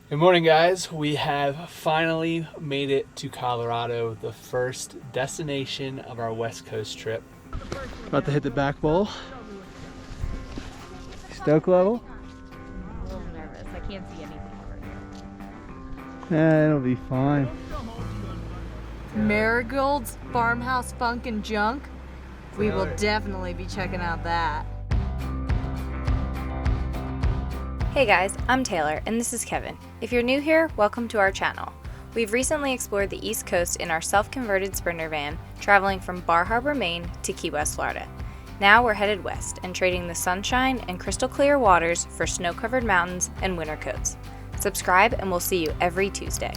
Good morning, guys. We have finally made it to Colorado, the first destination of our West Coast trip. About to hit the back bowl. Stoke level? I'm a little nervous. I can't see anything over here. Yeah, it'll be fine. Marigold's Farmhouse Funk and Junk. We will definitely be checking out that. Hey guys, I'm Taylor and this is Kevin. If you're new here, welcome to our channel. We've recently explored the East Coast in our self-converted Sprinter van, traveling from Bar Harbor, Maine to Key West, Florida. Now we're headed west and trading the sunshine and crystal clear waters for snow-covered mountains and winter coats. Subscribe and we'll see you every Tuesday.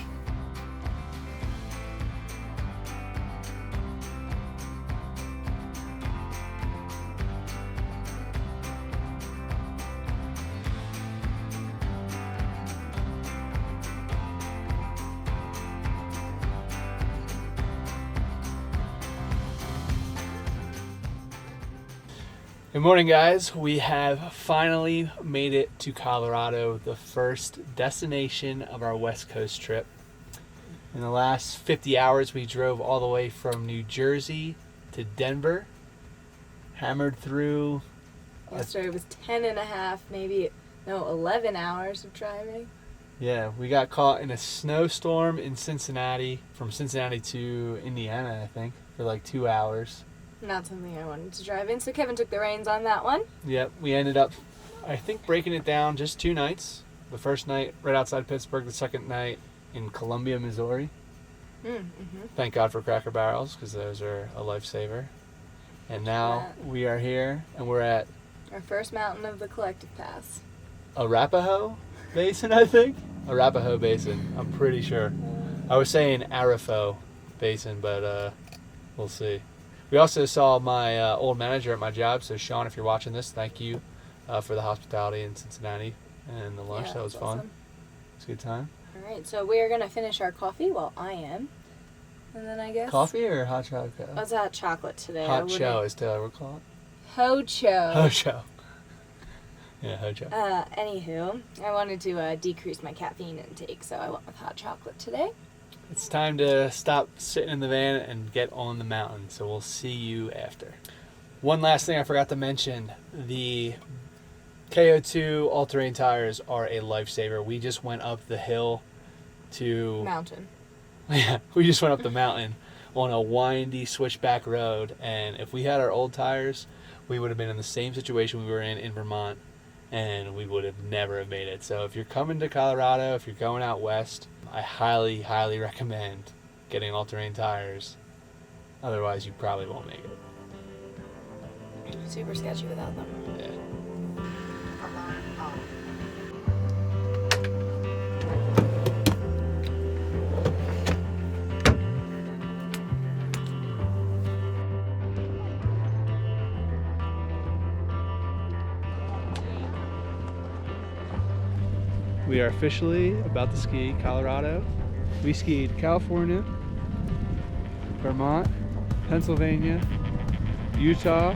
Good morning, guys. We have finally made it to Colorado, the first destination of our West Coast trip. In the last 50 hours, we drove all the way from New Jersey to Denver, hammered through. Yesterday was 10 and a half, 11 hours of driving. Yeah, we got caught in a snowstorm in Cincinnati, from Cincinnati to Indiana, I think, for like 2 hours. Not something I wanted to drive in, so Kevin took the reins on that one. Yep, we ended up, I think, breaking it down just 2 nights. The first night right outside Pittsburgh, the second night in Columbia, Missouri. Thank God for Cracker Barrels, because those are a lifesaver. And now we are here, and we're at Our first mountain of the collective pass. Arapahoe Basin, I think? Arapahoe Basin, I'm pretty sure. I was saying Arapahoe Basin, but we'll see. We also saw my old manager at my job, so Sean, if you're watching this, thank you for the hospitality in Cincinnati and the lunch. Yeah, that was fun. awesome. It's a good time. All right, so we are going to finish our coffee. Well, I am. And then I guess... Coffee or hot chocolate? What's hot chocolate today? Hot show, as Taylor would call it. Ho-cho. Ho-cho. Yeah, ho-cho. Anywho, I wanted to decrease my caffeine intake, so I went with hot chocolate today. It's time to stop sitting in the van and get on the mountain, so we'll see you after. One last thing I forgot to mention, the KO2 all-terrain tires are a lifesaver. We just went up the hill to... Mountain. Yeah, we just went up the mountain on a windy switchback road, and if we had our old tires, we would have been in the same situation we were in Vermont, and we would have never have made it. So if you're coming to Colorado, if you're going out west, I highly, highly recommend getting all-terrain tires. Otherwise, you probably won't make it. Super sketchy without them. Yeah. We are officially about to ski Colorado. We skied California, Vermont, Pennsylvania, Utah,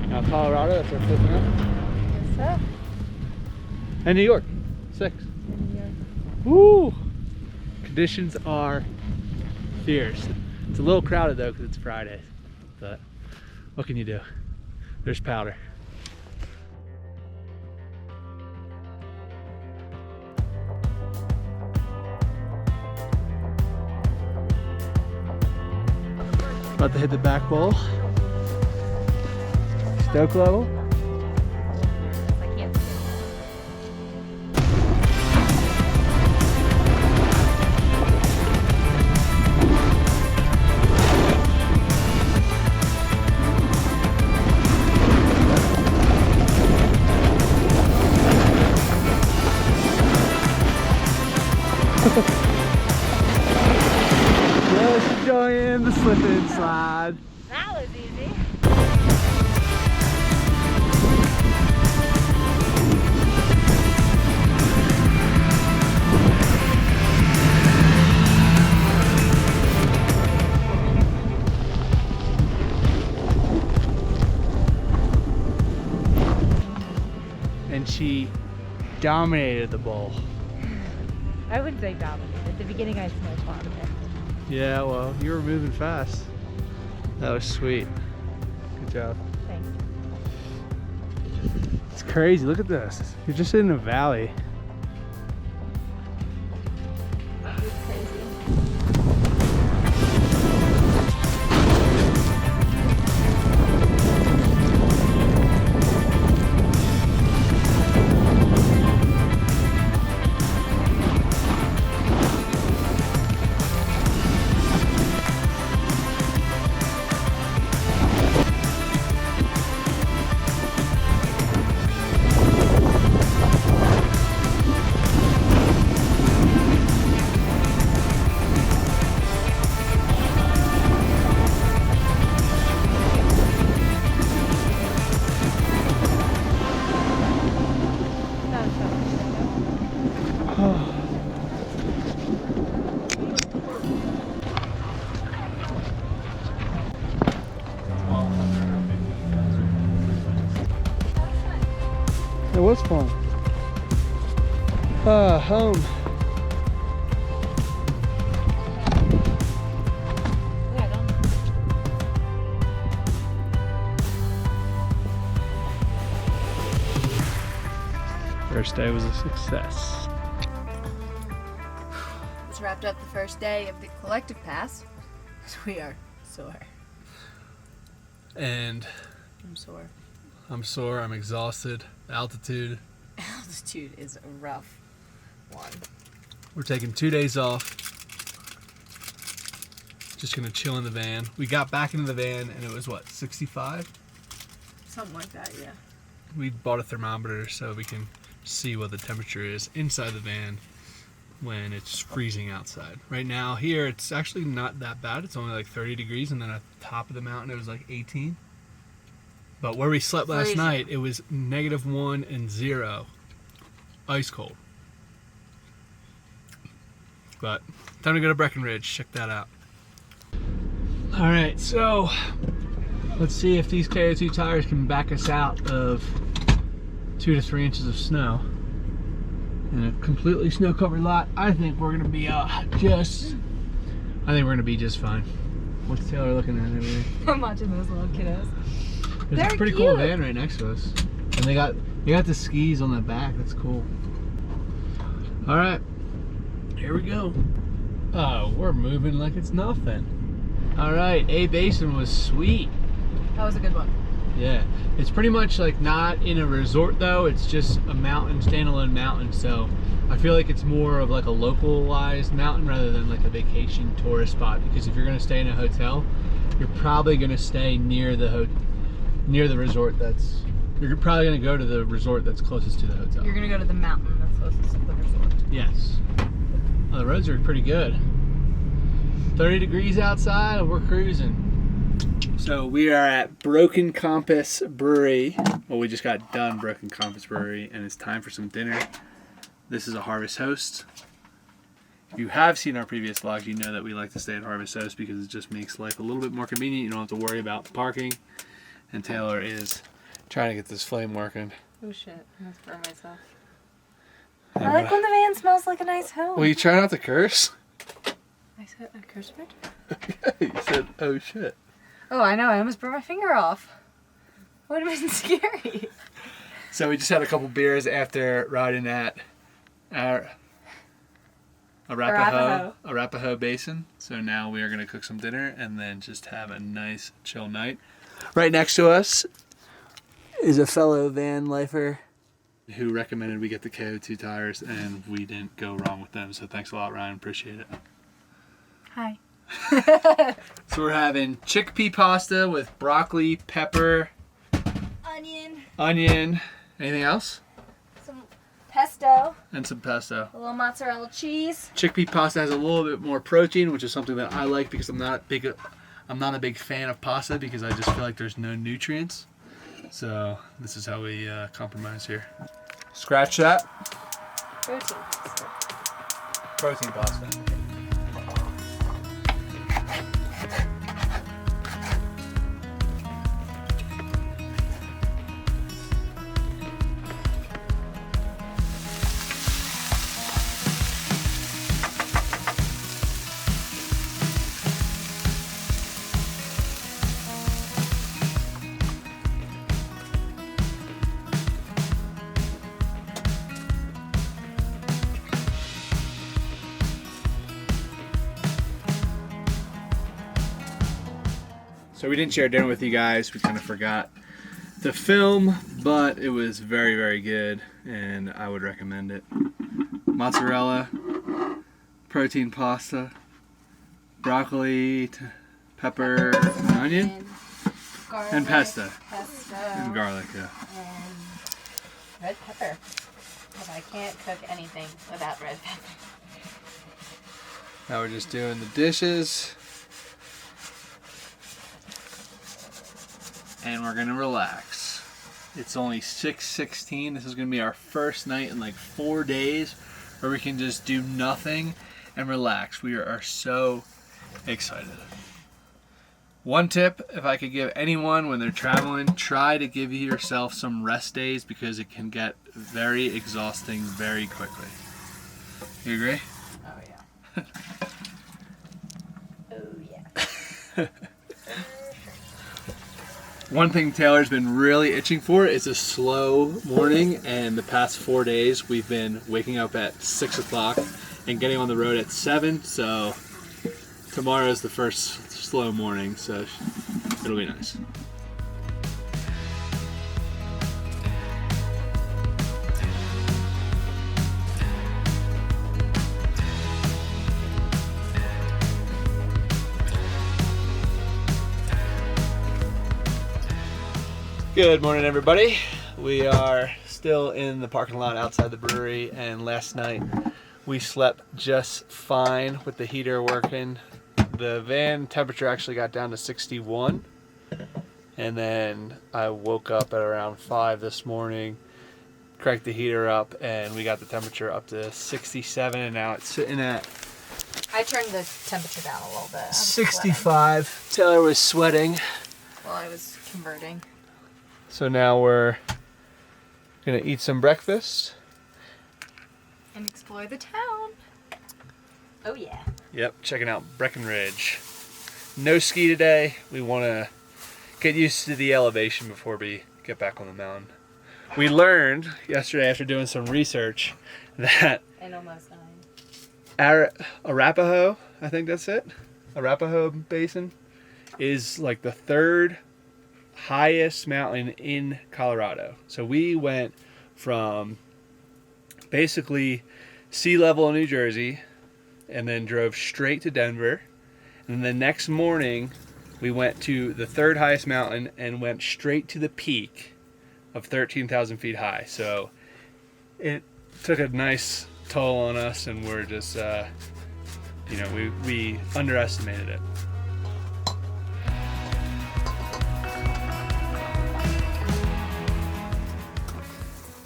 now Colorado, that's our 5th mountain. Yes, sir. And New York, 6. Woo! Conditions are fierce. It's a little crowded though because it's Friday, but what can you do? There's powder. About to hit the back bowl. Stoke level. I can't see Just enjoying the slip and slide. That was easy. And she dominated the bowl. I wouldn't say dominated. At the beginning, I smoked a lot of it. Yeah, well, you were moving fast. That was sweet. Good job. Thanks. It's crazy. Look at this. You're just in a valley. It's crazy. It was fun. Home. First day was a success. This wrapped up the first day of the collective pass. We are sore. And I'm sore. I'm sore, I'm exhausted. Altitude. Altitude is a rough one. We're taking 2 days off. Just gonna chill in the van. We got back into the van and it was what, 65? Something like that, yeah. We bought a thermometer so we can see what the temperature is inside the van when it's freezing outside. Right now here it's actually not that bad. It's only like 30 degrees and then at the top of the mountain it was like 18. But where we slept last night it was -1 and 0. Ice cold. But time to go to Breckenridge. Check that out. Alright, so let's see if these KO2 tires can back us out of 2 to 3 inches of snow. In a completely snow-covered lot, I think we're gonna be just fine. What's Taylor looking at over there? I'm watching those little kiddos. There's They're a pretty cool cute. van right next to us. And they got the skis on the back, that's cool. Alright, here we go. Oh, we're moving like it's nothing. Alright, A-Basin was sweet. That was a good one. Yeah, it's pretty much like not in a resort though, it's just a mountain, standalone mountain, so I feel like it's more of like a localized mountain rather than like a vacation tourist spot, because if you're gonna stay in a hotel, you're probably gonna stay near the resort you're probably gonna go to the resort that's closest to the hotel. You're gonna go to the mountain that's closest to the resort. Yes. Oh, the roads are pretty good. 30 degrees outside and we're cruising. So we are at Broken Compass Brewery. Well, we just got done Broken Compass Brewery and it's time for some dinner. This is a Harvest Host. If you have seen our previous vlogs, you know that we like to stay at Harvest Host because it just makes life a little bit more convenient. You don't have to worry about parking. And Taylor is trying to get this flame working. Oh shit, I'm gonna burn myself. I like when the van smells like a nice home. Well, you try not to curse? I said a curse word? You said, oh shit. Oh, I know. I almost burned my finger off. Would have been scary. So we just had a couple beers after riding at Arapahoe Basin. So now we are going to cook some dinner and then just have a nice chill night. Right next to us is a fellow van lifer who recommended we get the KO2 tires, and we didn't go wrong with them. So thanks a lot, Ryan. Appreciate it. Hi. So we're having chickpea pasta with broccoli, pepper, onion. Anything else? Some pesto. And some pesto. A little mozzarella cheese. Chickpea pasta has a little bit more protein, which is something that I like because I'm not a big fan of pasta because I just feel like there's no nutrients. So this is how we compromise here. Scratch that. Protein pasta. Protein pasta. So we didn't share dinner with you guys. We kind of forgot to film, but it was very, very good, and I would recommend it. Mozzarella, protein pasta, broccoli, pepper, and onion, Garlic, and pesto, pesto, and garlic, yeah. and red pepper. Because I can't cook anything without red pepper. Now we're just doing the dishes. And we're gonna relax. It's only 6:16. This is gonna be our first night in like 4 days where we can just do nothing and relax. We are so excited. One tip, if I could give anyone when they're traveling, try to give yourself some rest days because it can get very exhausting very quickly. You agree? Oh yeah. Oh yeah. One thing Taylor's been really itching for is a slow morning, and the past 4 days we've been waking up at 6 o'clock and getting on the road at 7, so tomorrow is the first slow morning, so it'll be nice. Good morning, everybody. We are still in the parking lot outside the brewery, and last night we slept just fine with the heater working. The van temperature actually got down to 61, and then I woke up at around 5 this morning, cranked the heater up, and we got the temperature up to 67, and now it's sitting at I turned the temperature down a little bit. I was 65. sweating Taylor was sweating. while I was converting. So now we're gonna eat some breakfast. And explore the town. Oh yeah. Yep, checking out Breckenridge. No ski today. We want to get used to the elevation before we get back on the mountain. We learned yesterday after doing some research that And almost 9. Arapahoe, I think that's it, Arapahoe Basin, is like the third highest mountain in Colorado. So we went from basically sea level in New Jersey and then drove straight to Denver. And the next morning we went to the third highest mountain and went straight to the peak of 13,000 feet high. So it took a nice toll on us, and we're just, we underestimated it.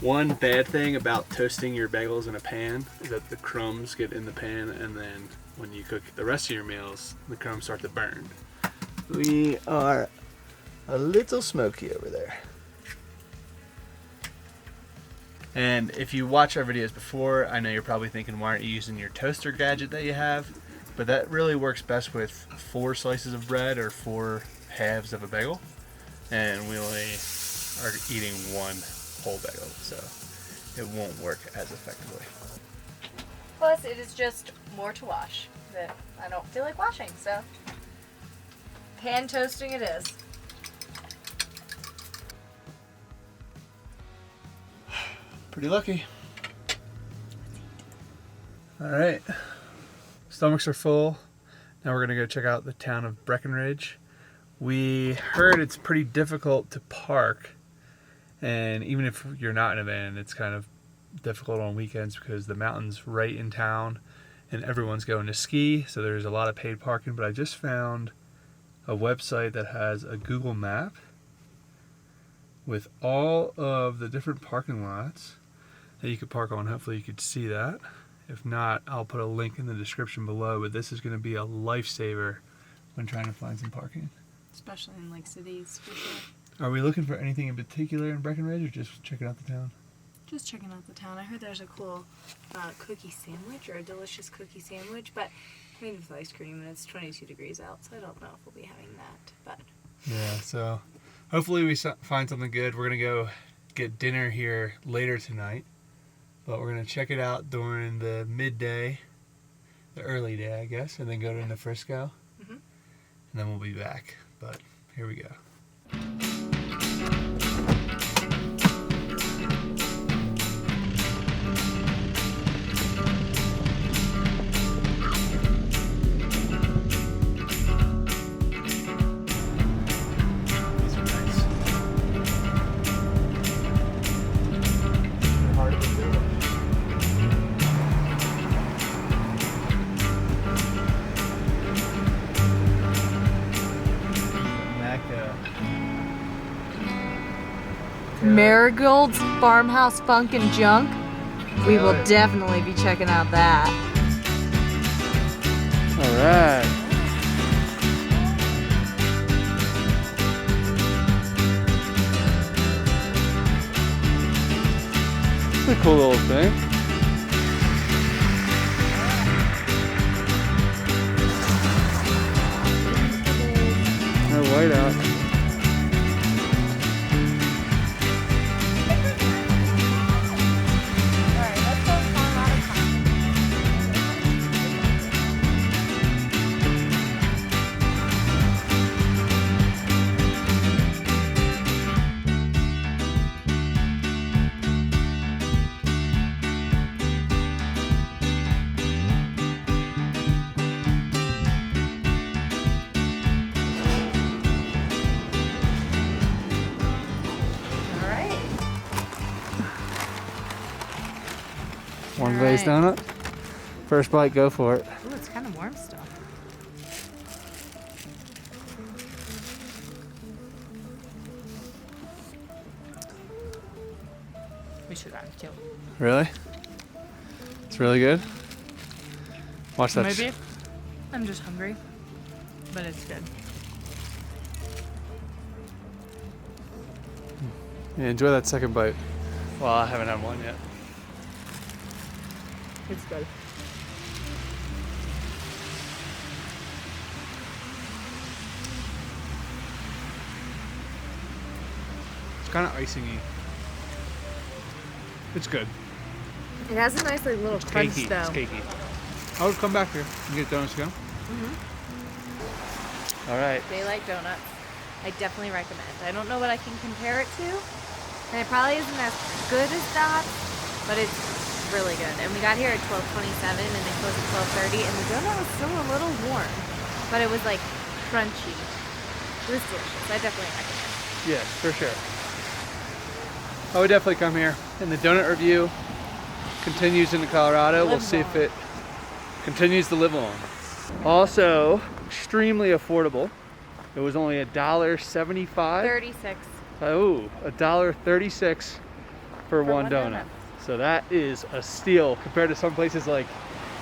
One bad thing about toasting your bagels in a pan is that the crumbs get in the pan, and then when you cook the rest of your meals, the crumbs start to burn. We are a little smoky over there. And if you watch our videos before, I know you're probably thinking, why aren't you using your toaster gadget that you have? But that really works best with 4 slices of bread or 4 halves of a bagel. And we only are eating 1 whole bagel, so it won't work as effectively. Plus, it is just more to wash that I don't feel like washing, so pan toasting it is. Pretty lucky. All right, stomachs are full. Now we're gonna go check out the town of Breckenridge. We heard it's pretty difficult to park, and even if you're not in a van, it's kind of difficult on weekends because the mountain's right in town and everyone's going to ski, so there's a lot of paid parking. But I just found a website that has a Google map with all of the different parking lots that you could park on. Hopefully you could see that. If not, I'll put a link in the description below, but this is going to be a lifesaver when trying to find some parking. Especially in like cities, for sure. Are we looking for anything in particular in Breckenridge, or just checking out the town? Just checking out the town. I heard there's a cool cookie sandwich, or a delicious cookie sandwich, but made with ice cream, and it's 22 degrees out, so I don't know if we'll be having that. But Yeah, so hopefully we find something good. We're going to go get dinner here later tonight, but we're going to check it out during the midday, the early day, I guess, and then go into Frisco, and then we'll be back. But Here we go. These are nice. They're hard to do. Marigold's Farmhouse Funk and Junk. We will Really? definitely be checking out that. All right. It's a cool little thing. No whiteout. One glazed donut. First bite, go for it. Ooh, it's kind of warm still. We should have two. Really? It's really good. Watch that. Maybe. I'm just hungry, but it's good. Yeah, enjoy that second bite. Well, I haven't had one yet. It's good. It's kind of icing-y. It's good. It has a nice like little crunch Cakey. though. It's cakey. I would come back here and get donuts again. All right. Daylight donuts. I definitely recommend. I don't know what I can compare it to, and it probably isn't as good as Dots, but it's really good. And we got here at 12:27 and they closed at 12:30, and the donut was still a little warm, but it was like crunchy. It was delicious. I definitely recommend. Yes, for sure. I would definitely come here. And the donut review continues into Colorado. We'll see if it continues to live on. Also, extremely affordable. It was only $1.75. 36. Oh, $1.36 for one donut. So that is a steal compared to some places like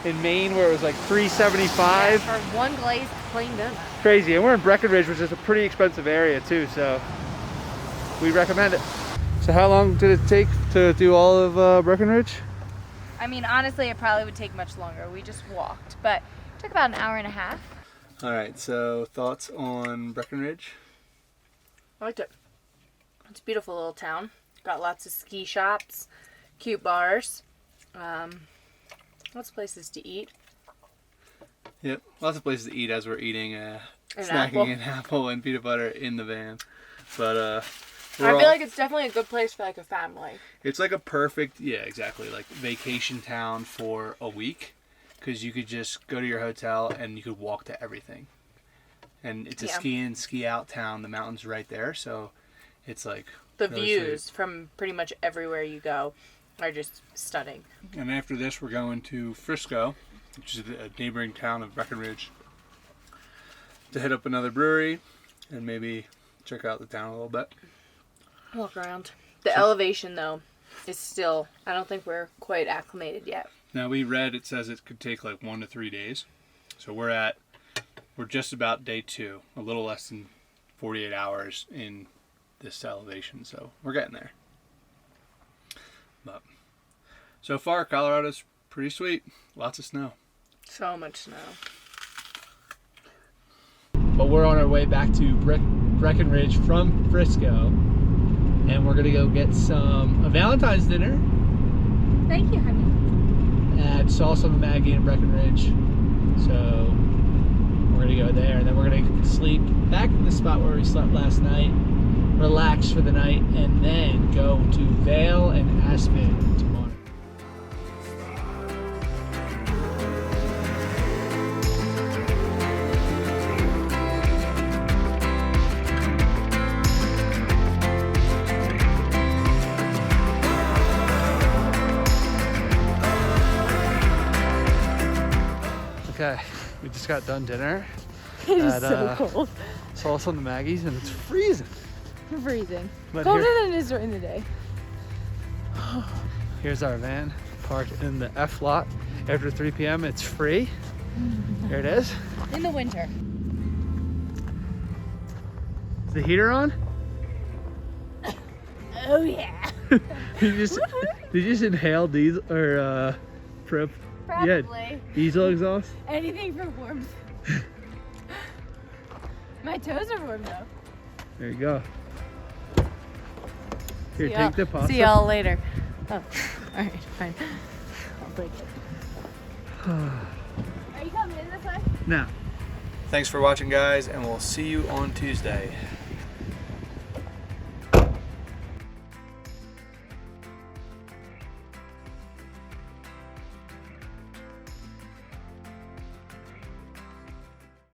in Maine where it was like $3.75. Yeah, for one glazed plain donut. Crazy. And we're in Breckenridge, which is a pretty expensive area too, so we recommend it. So how long did it take to do all of Breckenridge? I mean, honestly, it probably would take much longer. We just walked, but it took about an hour and a half. All right, so thoughts on Breckenridge? I liked it. It's a beautiful little town. Got lots of ski shops, cute bars, lots of places to eat. Yep, lots of places to eat as we're eating, snacking apple. an apple and peanut butter in the van. But I feel like it's definitely a good place for like a family. it's like a perfect, yeah, exactly, like vacation town for a week, because you could just go to your hotel and you could walk to everything. And it's a ski in, ski out town. The mountain's right there, so it's like The really views sweet. from pretty much everywhere you go are just stunning. And after this, we're going to Frisco, which is a neighboring town of Breckenridge, to hit up another brewery and maybe check out the town a little bit. Walk around. The elevation, though, is still, I don't think we're quite acclimated yet. Now, we read it says it could take like 1 to 3 days. So we're just about day 2, a little less than 48 hours in this elevation. So we're getting there. But so far, Colorado's pretty sweet. Lots of snow. So much snow. But we're on our way back to Breckenridge from Frisco. And we're going to go get a Valentine's dinner Thank you, honey. at Salsa and Maggie in Breckenridge. So we're we're gonna go there, and then we're gonna sleep back in the spot where we slept last night, relax for the night, and then go to Vail and Aspen tomorrow. Okay, we just got done dinner. It is at, so cold. Sauce on the Maggies, and it's freezing. Freezing. But Colder here- than it is during the day. Here's our van parked in the F lot. After 3 p.m. it's free. Here it is. In the winter. Is the heater on? Oh yeah. did you just inhale diesel or prep? Probably. Diesel exhaust. Anything for warmth. My toes are warm though. There you go. Here, See y'all- take the pasta. See y'all later. Oh, alright, fine. I'll break it. Are you coming in this way? Now. Thanks for watching, guys, and we'll see you on Tuesday.